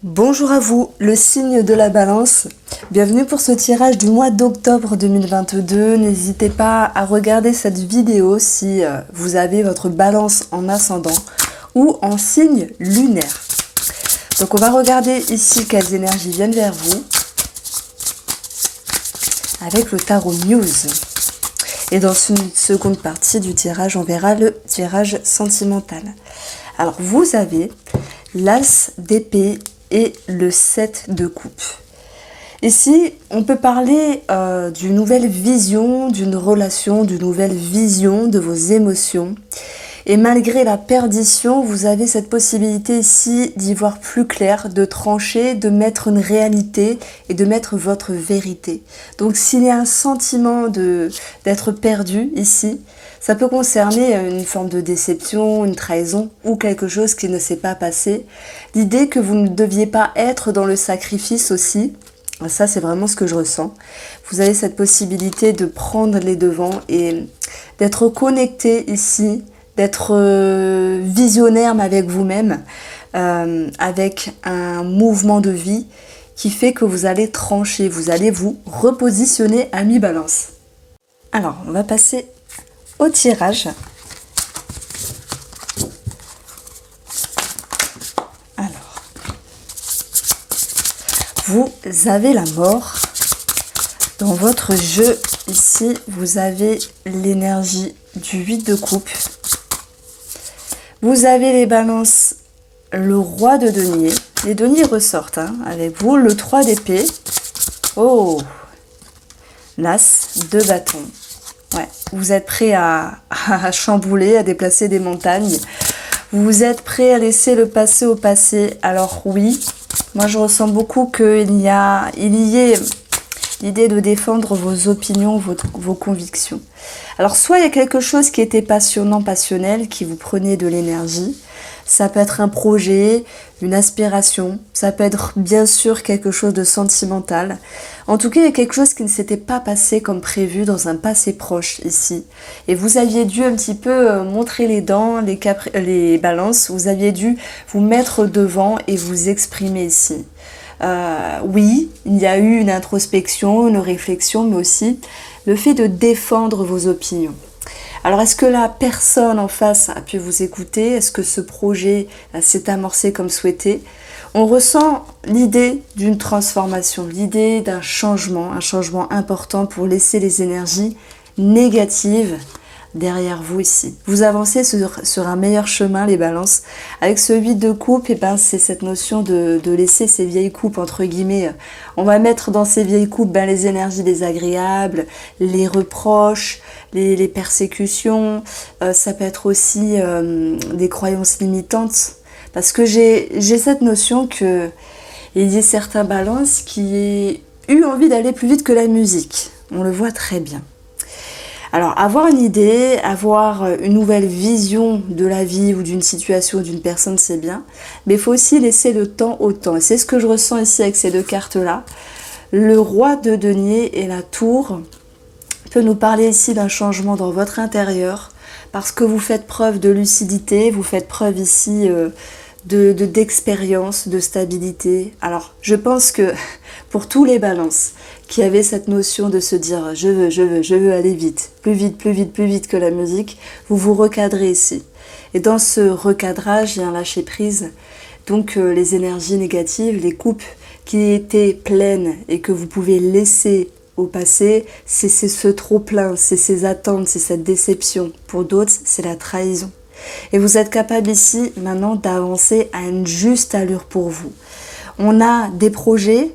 Bonjour à vous, le signe de la balance. Bienvenue pour ce tirage du mois d'octobre 2022. N'hésitez pas à regarder cette vidéo si vous avez votre balance en ascendant ou en signe lunaire. Donc on va regarder ici quelles énergies viennent vers vous avec le tarot News. Et dans une seconde partie du tirage, on verra le tirage sentimental. Alors vous avez l'As d'épée et le 7 de coupe. Ici, on peut parler d'une nouvelle vision, d'une relation, d'une nouvelle vision de vos émotions. Et malgré la perdition, vous avez cette possibilité ici d'y voir plus clair, de trancher, de mettre une réalité et de mettre votre vérité. Donc s'il y a un sentiment d'être perdu ici, ça peut concerner une forme de déception, une trahison ou quelque chose qui ne s'est pas passé. L'idée que vous ne deviez pas être dans le sacrifice aussi, ça c'est vraiment ce que je ressens. Vous avez cette possibilité de prendre les devants et d'être connecté ici, d'être visionnaire mais avec vous-même, avec un mouvement de vie qui fait que vous allez trancher, vous allez vous repositionner à mi-balance. Alors, on va passer au tirage. Alors, vous avez la mort. Dans votre jeu, ici, vous avez l'énergie du 8 de coupe. Vous avez les balances, le roi de denier. Les deniers ressortent avec vous. Le 3 d'épée. Oh, l'as de bâton. Ouais, vous êtes prêt à chambouler, à déplacer des montagnes. Vous êtes prêt à laisser le passé au passé. Alors oui, moi je ressens beaucoup qu'il y ait l'idée de défendre vos opinions, vos convictions. Alors soit il y a quelque chose qui était passionnant, passionnel, qui vous prenait de l'énergie. Ça peut être un projet, une aspiration. Ça peut être bien sûr quelque chose de sentimental. En tout cas, il y a quelque chose qui ne s'était pas passé comme prévu dans un passé proche ici. Et vous aviez dû un petit peu montrer les dents, les balances. Vous aviez dû vous mettre devant et vous exprimer ici. Oui, il y a eu une introspection, une réflexion, mais aussi le fait de défendre vos opinions. Alors, est-ce que la personne en face a pu vous écouter? Est-ce que ce projet s'est amorcé comme souhaité? On ressent l'idée d'une transformation, l'idée d'un changement, un changement important pour laisser les énergies négatives derrière vous ici. Vous avancez sur un meilleur chemin, les balances. Avec ce 8 de coupe, c'est cette notion de laisser ces vieilles coupes, entre guillemets. On va mettre dans ces vieilles coupes les énergies désagréables, les reproches, les persécutions. Ça peut être aussi des croyances limitantes. Parce que j'ai cette notion que il y a certains balances qui ont eu envie d'aller plus vite que la musique. On le voit très bien. Alors, avoir une idée, avoir une nouvelle vision de la vie ou d'une situation ou d'une personne, c'est bien. Mais il faut aussi laisser le temps au temps. Et c'est ce que je ressens ici avec ces deux cartes-là. Le roi de denier et la tour peut nous parler ici d'un changement dans votre intérieur. Parce que vous faites preuve de lucidité, vous faites preuve ici d'expérience, de stabilité. Alors, je pense que pour tous les balances qui avaient cette notion de se dire je veux aller vite, plus vite que la musique, vous vous recadrez ici. Et dans ce recadrage, il y a un lâcher prise. Donc les énergies négatives, les coupes qui étaient pleines et que vous pouvez laisser au passé, c'est ce trop plein, c'est ces attentes, c'est cette déception. Pour d'autres, c'est la trahison. Et vous êtes capable ici maintenant d'avancer à une juste allure pour vous. On a des projets,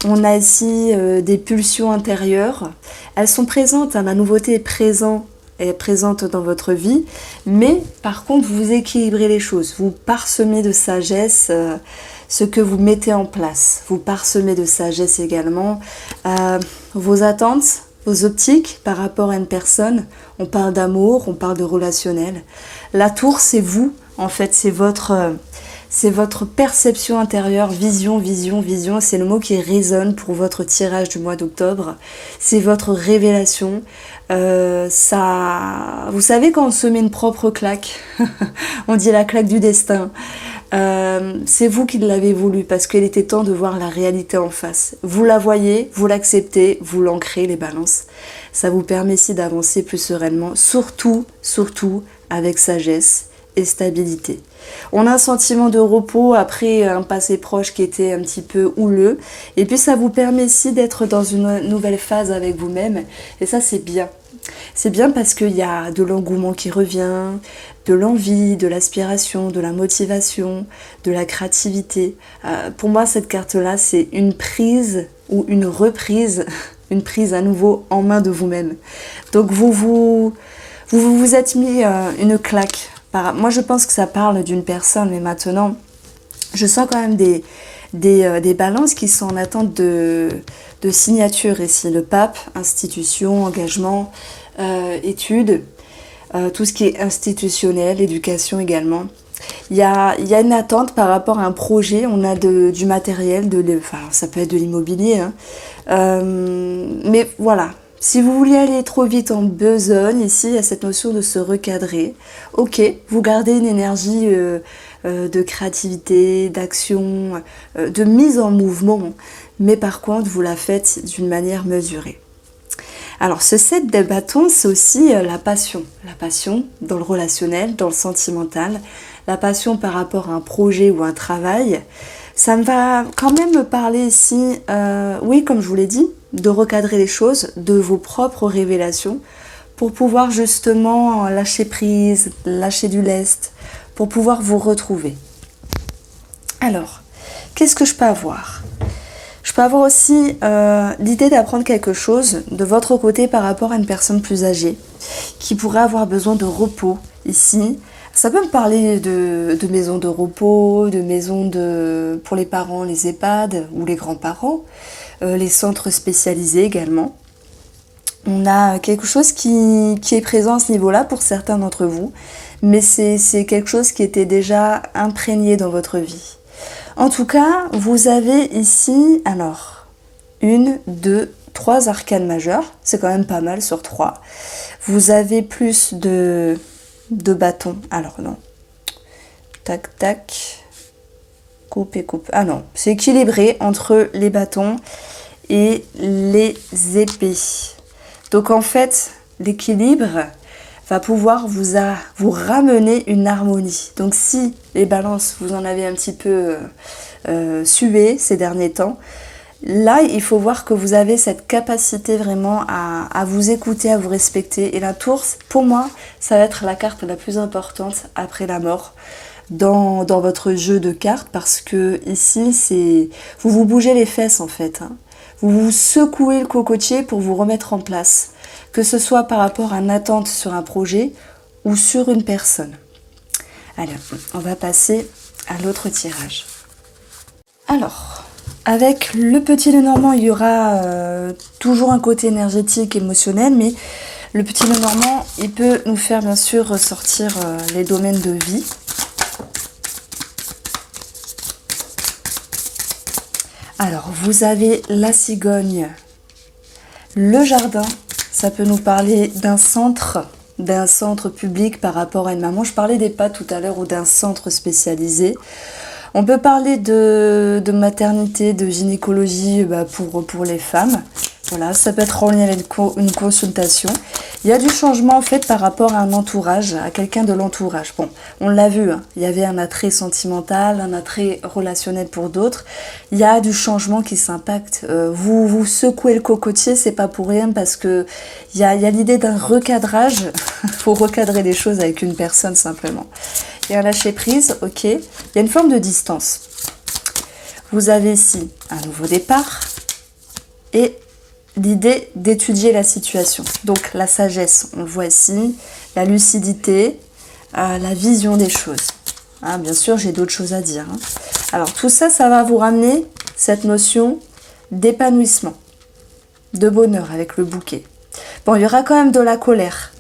on a ici des pulsions intérieures. Elles sont présentes, la nouveauté est présente dans votre vie, mais par contre vous équilibrez les choses, vous parsemez de sagesse ce que vous mettez en place, vous parsemez de sagesse également vos attentes, vos optiques par rapport à une personne. On parle d'amour, on parle de relationnel. La tour, c'est vous, en fait, c'est votre C'est votre perception intérieure, vision, vision, vision. C'est le mot qui résonne pour votre tirage du mois d'octobre. C'est votre révélation. Vous savez quand on se met une propre claque, on dit la claque du destin. C'est vous qui l'avez voulu parce qu'il était temps de voir la réalité en face. Vous la voyez, vous l'acceptez, vous l'ancrez, les balances. Ça vous permet ici d'avancer plus sereinement, surtout avec sagesse et stabilité. On a un sentiment de repos après un passé proche qui était un petit peu houleux. Et puis ça vous permet ici d'être dans une nouvelle phase avec vous-même. Et ça c'est bien. C'est bien parce qu'il y a de l'engouement qui revient, de l'envie, de l'aspiration, de la motivation, de la créativité. Pour moi, cette carte-là, c'est une prise ou une reprise, une prise à nouveau en main de vous-même. Donc vous êtes mis une claque. Moi, je pense que ça parle d'une personne, mais maintenant, je sens quand même des balances qui sont en attente de signature ici. Le pape, institution, engagement, études, tout ce qui est institutionnel, éducation également. Il y a une attente par rapport à un projet. On a du matériel, ça peut être de l'immobilier, hein. Mais voilà. Si vous voulez aller trop vite en besogne, ici, il y a cette notion de se recadrer. Ok, vous gardez une énergie de créativité, d'action, de mise en mouvement, mais par contre, vous la faites d'une manière mesurée. Alors, ce 7 de bâton, c'est aussi la passion. La passion dans le relationnel, dans le sentimental, la passion par rapport à un projet ou un travail. Ça me va quand même me parler ici, oui, comme je vous l'ai dit, de recadrer les choses, de vos propres révélations, pour pouvoir justement lâcher prise, lâcher du lest, pour pouvoir vous retrouver. Alors, qu'est-ce que je peux avoir ? Je peux avoir aussi l'idée d'apprendre quelque chose de votre côté par rapport à une personne plus âgée, qui pourrait avoir besoin de repos ici. Ça peut me parler de maisons de repos, de maisons pour les parents, les EHPAD ou les grands-parents, les centres spécialisés également. On a quelque chose qui est présent à ce niveau-là pour certains d'entre vous, mais c'est quelque chose qui était déjà imprégné dans votre vie. En tout cas, vous avez ici, alors, 1, 2, 3 arcanes majeures, c'est quand même pas mal sur 3. Vous avez plus de bâtons, alors non, tac tac, coupe et coupe, ah non, c'est équilibré entre les bâtons et les épées. Donc en fait, l'équilibre va pouvoir vous ramener une harmonie. Donc si les balances, vous en avez un petit peu sué ces derniers temps, là, il faut voir que vous avez cette capacité vraiment à vous écouter, à vous respecter. Et la tour, pour moi, ça va être la carte la plus importante après la mort dans votre jeu de cartes, parce que ici, vous bougez les fesses en fait, hein. Vous vous secouez le cocotier pour vous remettre en place, que ce soit par rapport à une attente sur un projet ou sur une personne. Alors, on va passer à l'autre tirage. Alors, avec le petit Lenormand, il y aura toujours un côté énergétique, émotionnel, mais le petit Lenormand, il peut nous faire bien sûr ressortir les domaines de vie. Alors, vous avez la cigogne, le jardin, ça peut nous parler d'un centre public par rapport à une maman. Je parlais des EHPAD tout à l'heure ou d'un centre spécialisé. On peut parler de maternité, de gynécologie pour les femmes. Voilà, ça peut être en lien avec une consultation. Il y a du changement en fait par rapport à un entourage, à quelqu'un de l'entourage. Bon, on l'a vu, hein, il y avait un attrait sentimental, un attrait relationnel pour d'autres. Il y a du changement qui s'impacte. Vous secouez le cocotier, c'est pas pour rien parce que il y a l'idée d'un recadrage. Il faut recadrer les choses avec une personne simplement. Il y a un lâcher prise, ok. Il y a une forme de distance. Vous avez ici un nouveau départ et l'idée d'étudier la situation. Donc la sagesse, on le voit ici, la lucidité, la vision des choses. Hein, bien sûr, j'ai d'autres choses à dire. Hein. Alors tout ça, ça va vous ramener cette notion d'épanouissement, de bonheur avec le bouquet. Bon, il y aura quand même de la colère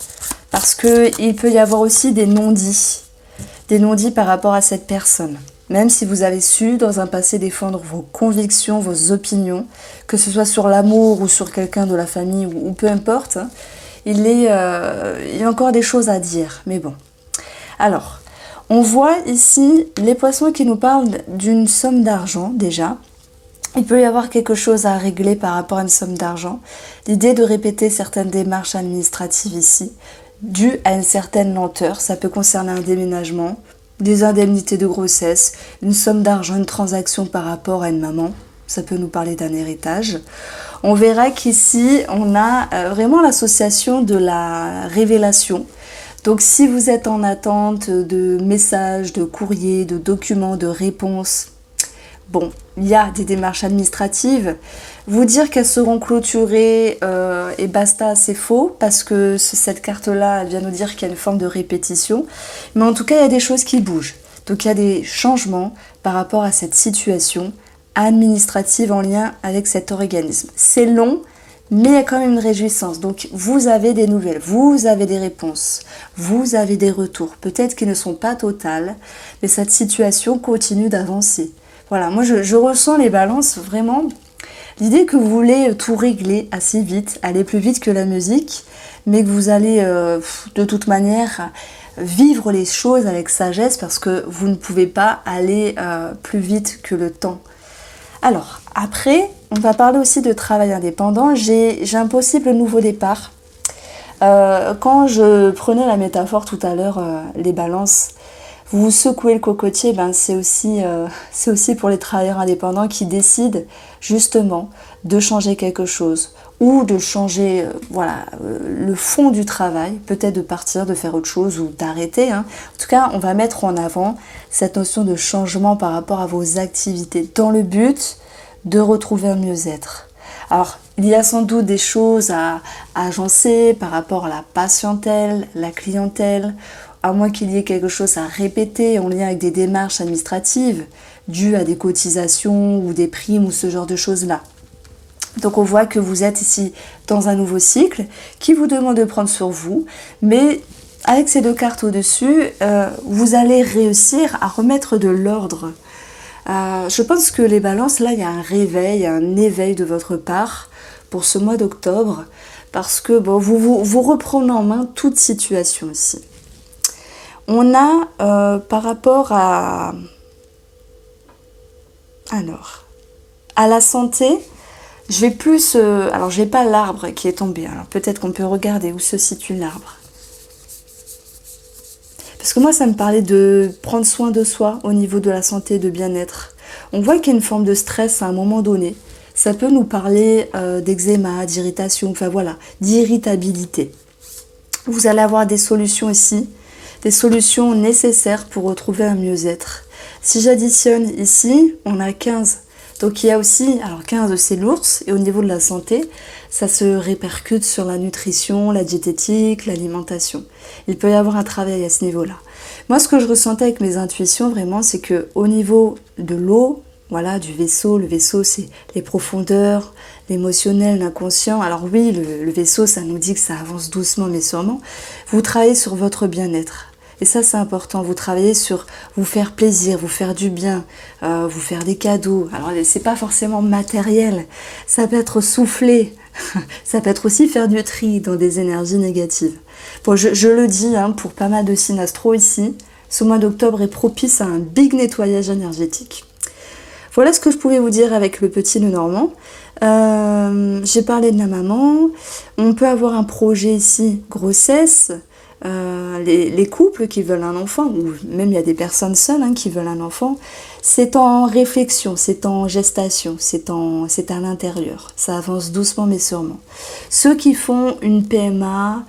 parce qu'il peut y avoir aussi des non-dits par rapport à cette personne. Même si vous avez su dans un passé défendre vos convictions, vos opinions, que ce soit sur l'amour ou sur quelqu'un de la famille ou peu importe, hein, il y a encore des choses à dire. Mais bon. Alors, on voit ici les poissons qui nous parlent d'une somme d'argent déjà. Il peut y avoir quelque chose à régler par rapport à une somme d'argent. L'idée de répéter certaines démarches administratives ici, dues à une certaine lenteur, ça peut concerner un déménagement, des indemnités de grossesse, une somme d'argent, une transaction par rapport à une maman. Ça peut nous parler d'un héritage. On verra qu'ici, on a vraiment l'association de la révélation. Donc si vous êtes en attente de messages, de courriers, de documents, de réponses, bon, il y a des démarches administratives. Vous dire qu'elles seront clôturées et basta, c'est faux, parce que cette carte-là, elle vient nous dire qu'il y a une forme de répétition. Mais en tout cas, il y a des choses qui bougent. Donc il y a des changements par rapport à cette situation administrative en lien avec cet organisme. C'est long, mais il y a quand même une réjouissance. Donc vous avez des nouvelles, vous avez des réponses, vous avez des retours. Peut-être qu'ils ne sont pas totales, mais cette situation continue d'avancer. Voilà, moi je ressens les balances vraiment. L'idée que vous voulez tout régler assez vite, aller plus vite que la musique, mais que vous allez de toute manière vivre les choses avec sagesse parce que vous ne pouvez pas aller plus vite que le temps. Alors, après, on va parler aussi de travail indépendant. J'ai un possible nouveau départ. Quand je prenais la métaphore tout à l'heure, les balances, vous secouez le cocotier, ben c'est aussi pour les travailleurs indépendants qui décident justement de changer quelque chose ou de changer le fond du travail, peut-être de partir, de faire autre chose ou d'arrêter. En tout cas, on va mettre en avant cette notion de changement par rapport à vos activités dans le but de retrouver un mieux-être. Alors, il y a sans doute des choses à agencer par rapport à la patientèle, la clientèle, à moins qu'il y ait quelque chose à répéter en lien avec des démarches administratives dues à des cotisations ou des primes ou ce genre de choses-là. Donc on voit que vous êtes ici dans un nouveau cycle qui vous demande de prendre sur vous, mais avec ces deux cartes au-dessus, vous allez réussir à remettre de l'ordre. Je pense que les balances, là, il y a un réveil, un éveil de votre part pour ce mois d'octobre, parce que bon, vous reprenez en main toute situation ici. On a par rapport à la santé, je vais plus... alors, je n'ai pas l'arbre qui est tombé. Alors, peut-être qu'on peut regarder où se situe l'arbre. Parce que moi, ça me parlait de prendre soin de soi au niveau de la santé, de bien-être. On voit qu'il y a une forme de stress à un moment donné. Ça peut nous parler d'eczéma, d'irritation, enfin voilà, d'irritabilité. Vous allez avoir des solutions ici, des solutions nécessaires pour retrouver un mieux-être. Si j'additionne ici, on a 15. Donc il y a aussi, alors 15 c'est l'ours, et au niveau de la santé, ça se répercute sur la nutrition, la diététique, l'alimentation. Il peut y avoir un travail à ce niveau-là. Moi, ce que je ressentais avec mes intuitions, vraiment, c'est que au niveau de l'eau, voilà, du vaisseau, le vaisseau, c'est les profondeurs, l'émotionnel, l'inconscient. Alors oui, le vaisseau, ça nous dit que ça avance doucement mais sûrement. Vous travaillez sur votre bien-être. Et ça, c'est important. Vous travaillez sur vous faire plaisir, vous faire du bien, vous faire des cadeaux. Alors, c'est pas forcément matériel. Ça peut être souffler. Ça peut être aussi faire du tri dans des énergies négatives. Bon, je le dis pour pas mal de signes astro ici. Ce mois d'octobre est propice à un big nettoyage énergétique. Voilà ce que je pouvais vous dire avec le petit Lenormand. J'ai parlé de la maman. On peut avoir un projet ici, grossesse. Les couples qui veulent un enfant, ou même il y a des personnes seules qui veulent un enfant, c'est en réflexion, c'est en gestation, c'est à l'intérieur. Ça avance doucement mais sûrement. Ceux qui font une PMA,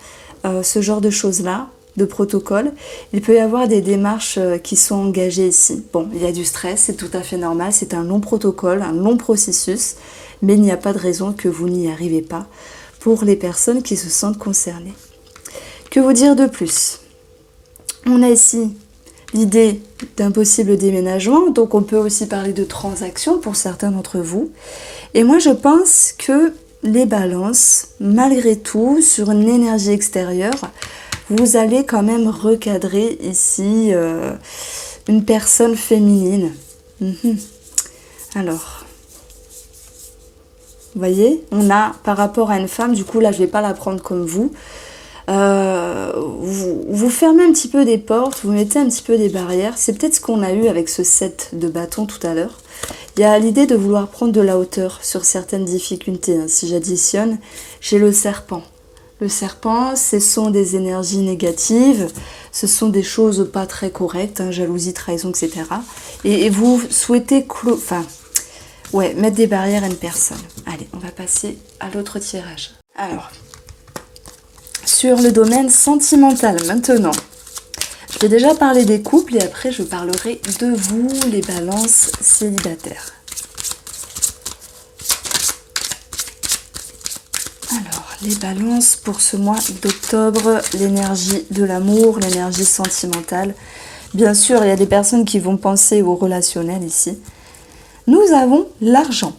ce genre de choses-là, de protocole, il peut y avoir des démarches qui sont engagées ici. Bon, il y a du stress, c'est tout à fait normal, c'est un long protocole, un long processus, mais il n'y a pas de raison que vous n'y arrivez pas pour les personnes qui se sentent concernées. Que vous dire de plus? On a ici l'idée d'un possible déménagement, donc on peut aussi parler de transactions pour certains d'entre vous. Et moi je pense que les balances, malgré tout, sur une énergie extérieure, vous allez quand même recadrer ici une personne féminine. Alors, vous voyez, on a par rapport à une femme, du coup là je vais pas la prendre comme vous. Vous fermez un petit peu des portes, vous mettez un petit peu des barrières. C'est peut-être ce qu'on a eu avec ce set de bâtons tout à l'heure. Il y a l'idée de vouloir prendre de la hauteur sur certaines difficultés. Si j'additionne, j'ai le serpent. Le serpent, ce sont des énergies négatives, ce sont des choses pas très correctes, jalousie, trahison, etc. Et vous souhaitez mettre des barrières à une personne. Allez, on va passer à l'autre tirage. Alors, sur le domaine sentimental maintenant, je vais déjà parler des couples et après je parlerai de vous, les balances célibataires. Alors, les balances pour ce mois d'octobre, l'énergie de l'amour, l'énergie sentimentale. Bien sûr, il y a des personnes qui vont penser au relationnel ici. Nous avons l'argent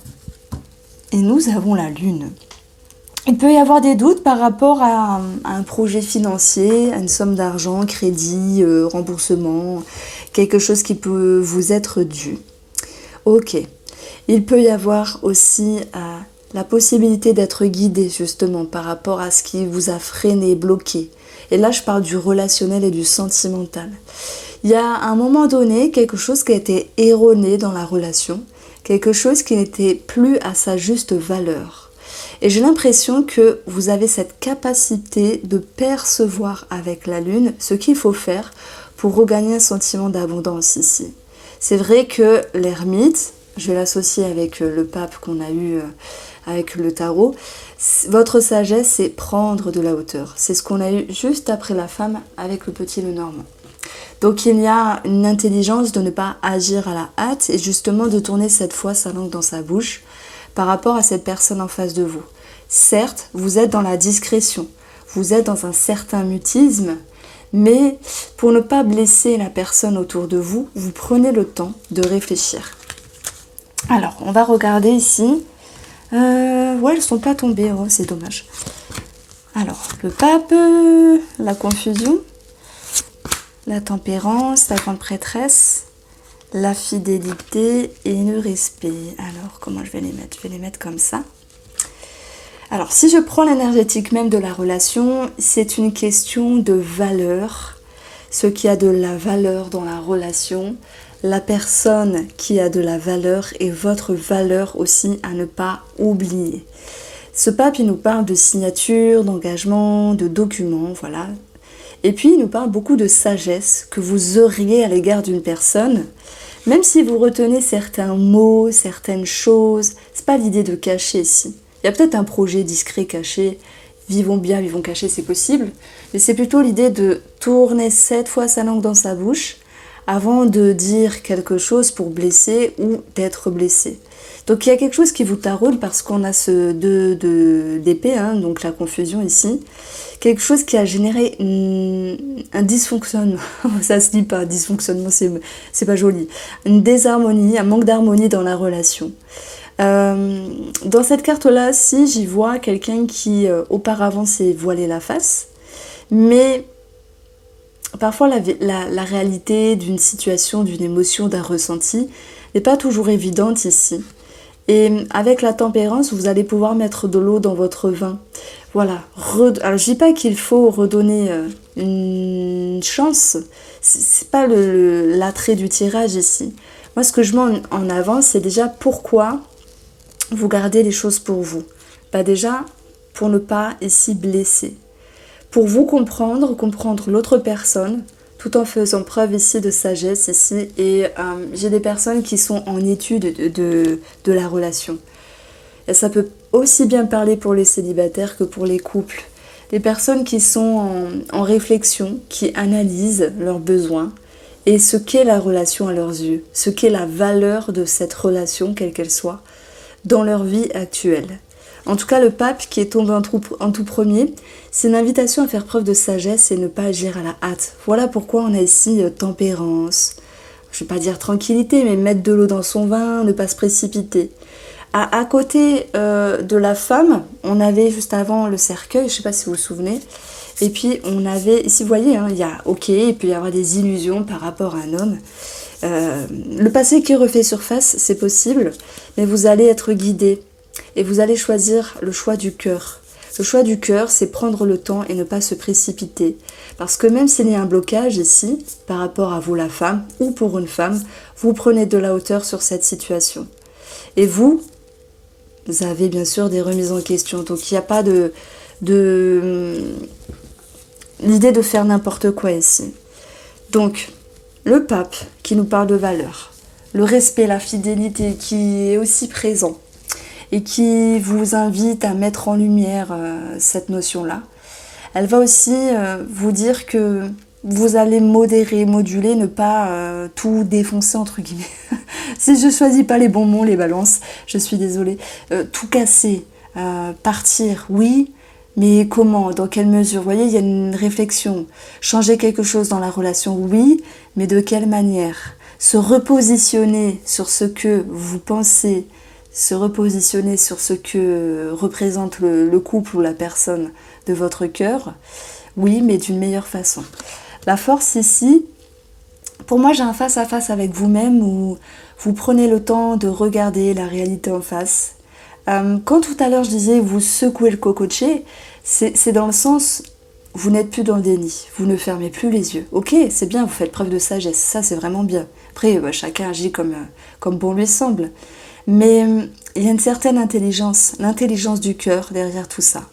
et nous avons la lune. Il peut y avoir des doutes par rapport à un projet financier, à une somme d'argent, crédit, remboursement, quelque chose qui peut vous être dû. Ok. Il peut y avoir aussi la possibilité d'être guidé justement par rapport à ce qui vous a freiné, bloqué. Et là, je parle du relationnel et du sentimental. Il y a à un moment donné quelque chose qui a été erroné dans la relation, quelque chose qui n'était plus à sa juste valeur. Et j'ai l'impression que vous avez cette capacité de percevoir avec la lune ce qu'il faut faire pour regagner un sentiment d'abondance ici. C'est vrai que l'ermite, je vais l'associer avec le pape qu'on a eu avec le tarot, votre sagesse c'est prendre de la hauteur. C'est ce qu'on a eu juste après la femme avec le petit Lenormand. Donc il y a une intelligence de ne pas agir à la hâte et justement de tourner cette fois sa langue dans sa bouche par rapport à cette personne en face de vous. Certes, vous êtes dans la discrétion, vous êtes dans un certain mutisme, mais pour ne pas blesser la personne autour de vous, vous prenez le temps de réfléchir. Alors, on va regarder ici. Ouais, elles ne sont pas tombées, oh, c'est dommage. Alors, le pape, la confusion, la tempérance, la grande prêtresse, la fidélité et le respect. Alors, comment je vais les mettre? Je vais les mettre comme ça. Alors, si je prends l'énergétique même de la relation, c'est une question de valeur. Ce qui a de la valeur dans la relation, la personne qui a de la valeur et votre valeur aussi à ne pas oublier. Ce pape, il nous parle de signature, d'engagement, de documents, voilà. Et puis, il nous parle beaucoup de sagesse que vous auriez à l'égard d'une personne. Même si vous retenez certains mots, certaines choses, c'est pas l'idée de cacher ici. Il y a peut-être un projet discret caché, vivons bien, vivons cachés, c'est possible, mais c'est plutôt l'idée de tourner 7 fois sa langue dans sa bouche avant de dire quelque chose pour blesser ou d'être blessé. Donc il y a quelque chose qui vous taraude parce qu'on a ce 2 d'épée, donc la confusion ici, quelque chose qui a généré un dysfonctionnement, ça se dit pas, dysfonctionnement c'est pas joli, une désharmonie, un manque d'harmonie dans la relation. Dans cette carte-là, si j'y vois quelqu'un qui auparavant s'est voilé la face, mais parfois la réalité d'une situation, d'une émotion, d'un ressenti n'est pas toujours évidente ici. Et avec la tempérance, vous allez pouvoir mettre de l'eau dans votre vin. Voilà. Alors je dis pas qu'il faut redonner une chance, c'est pas l'attrait du tirage ici. Moi ce que je mets en avant, c'est déjà pourquoi vous gardez les choses pour vous. Déjà, pour ne pas ici blesser. Pour vous comprendre l'autre personne, tout en faisant preuve ici de sagesse ici. Et j'ai des personnes qui sont en étude de la relation. Et ça peut aussi bien parler pour les célibataires que pour les couples. Des personnes qui sont en réflexion, qui analysent leurs besoins et ce qu'est la relation à leurs yeux, ce qu'est la valeur de cette relation, quelle qu'elle soit, dans leur vie actuelle. En tout cas, le pape qui est tombé en tout premier, c'est une invitation à faire preuve de sagesse et ne pas agir à la hâte. Voilà pourquoi on a ici tempérance, je ne vais pas dire tranquillité, mais mettre de l'eau dans son vin, ne pas se précipiter. À côté de la femme, on avait juste avant le cercueil, je ne sais pas si vous vous souvenez, et puis on avait, ici vous voyez, il y a ok, il peut y avoir des illusions par rapport à un homme, Le passé qui refait surface, c'est possible, mais vous allez être guidé et vous allez choisir le choix du cœur. Le choix du cœur, c'est prendre le temps et ne pas se précipiter. Parce que même s'il y a un blocage ici, par rapport à vous la femme, ou pour une femme, vous prenez de la hauteur sur cette situation. Et vous avez bien sûr des remises en question. Donc il n'y a pas l'idée de faire n'importe quoi ici. Donc, le pape qui nous parle de valeurs, le respect, la fidélité qui est aussi présent et qui vous invite à mettre en lumière cette notion-là. Elle va aussi vous dire que vous allez modérer, moduler, ne pas tout défoncer entre guillemets. Si je choisis pas les bons mots, les balances, je suis désolée. Tout casser, partir, oui, mais comment, dans quelle mesure? Vous voyez, il y a une réflexion. Changer quelque chose dans la relation, oui, mais de quelle manière? Se repositionner sur ce que vous pensez, se repositionner sur ce que représente le couple ou la personne de votre cœur, oui, mais d'une meilleure façon. La force ici, pour moi, j'ai un face-à-face avec vous-même où vous prenez le temps de regarder la réalité en face. Quand tout à l'heure je disais vous secouez le cocotier, c'est dans le sens vous n'êtes plus dans le déni, vous ne fermez plus les yeux. Ok, c'est bien, vous faites preuve de sagesse, ça c'est vraiment bien. Après, chacun agit comme bon lui semble. Mais il y a une certaine intelligence, l'intelligence du cœur derrière tout ça.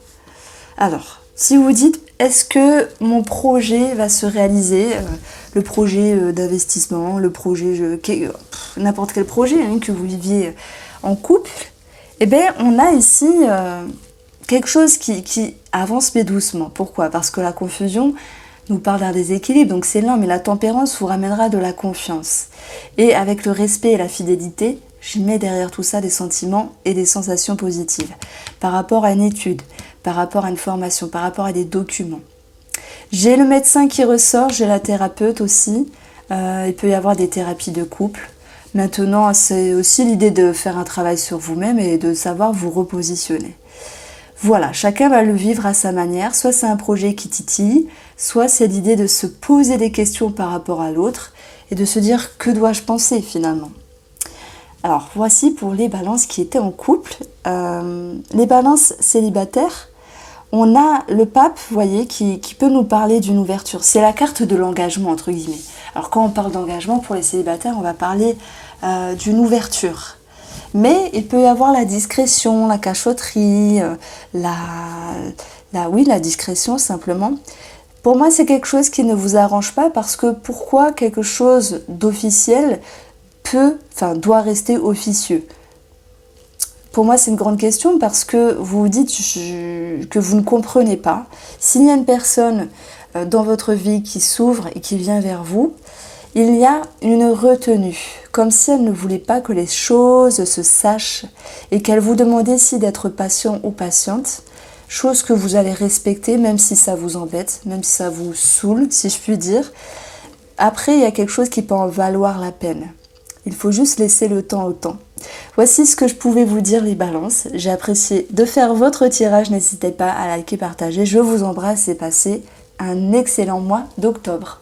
Alors, si vous vous dites, est-ce que mon projet va se réaliser, le projet d'investissement, le projet, n'importe quel projet que vous viviez en couple, eh bien, on a ici quelque chose qui avance mais doucement. Pourquoi? Parce que la confusion nous parle d'un déséquilibre, donc c'est lent, mais la tempérance vous ramènera de la confiance. Et avec le respect et la fidélité, je mets derrière tout ça des sentiments et des sensations positives. Par rapport à une étude, par rapport à une formation, par rapport à des documents. J'ai le médecin qui ressort, j'ai la thérapeute aussi. Il peut y avoir des thérapies de couple. Maintenant, c'est aussi l'idée de faire un travail sur vous-même et de savoir vous repositionner. Voilà, chacun va le vivre à sa manière. Soit c'est un projet qui titille, soit c'est l'idée de se poser des questions par rapport à l'autre et de se dire que dois-je penser finalement. Alors, voici pour les balances qui étaient en couple. Les balances célibataires, on a le pape, vous voyez, qui peut nous parler d'une ouverture. C'est la carte de l'engagement, entre guillemets. Alors, quand on parle d'engagement, pour les célibataires, on va parler d'une ouverture. Mais il peut y avoir la discrétion, la cachotterie, la discrétion simplement. Pour moi, c'est quelque chose qui ne vous arrange pas parce que pourquoi quelque chose d'officiel doit rester officieux? Pour moi, c'est une grande question parce que vous vous dites que vous ne comprenez pas. S'il y a une personne dans votre vie qui s'ouvre et qui vient vers vous, il y a une retenue, comme si elle ne voulait pas que les choses se sachent et qu'elle vous demandait si d'être patient ou patiente, chose que vous allez respecter même si ça vous embête, même si ça vous saoule, si je puis dire. Après, il y a quelque chose qui peut en valoir la peine. Il faut juste laisser le temps au temps. Voici ce que je pouvais vous dire les balances. J'ai apprécié de faire votre tirage. N'hésitez pas à liker, partager. Je vous embrasse et passez un excellent mois d'octobre.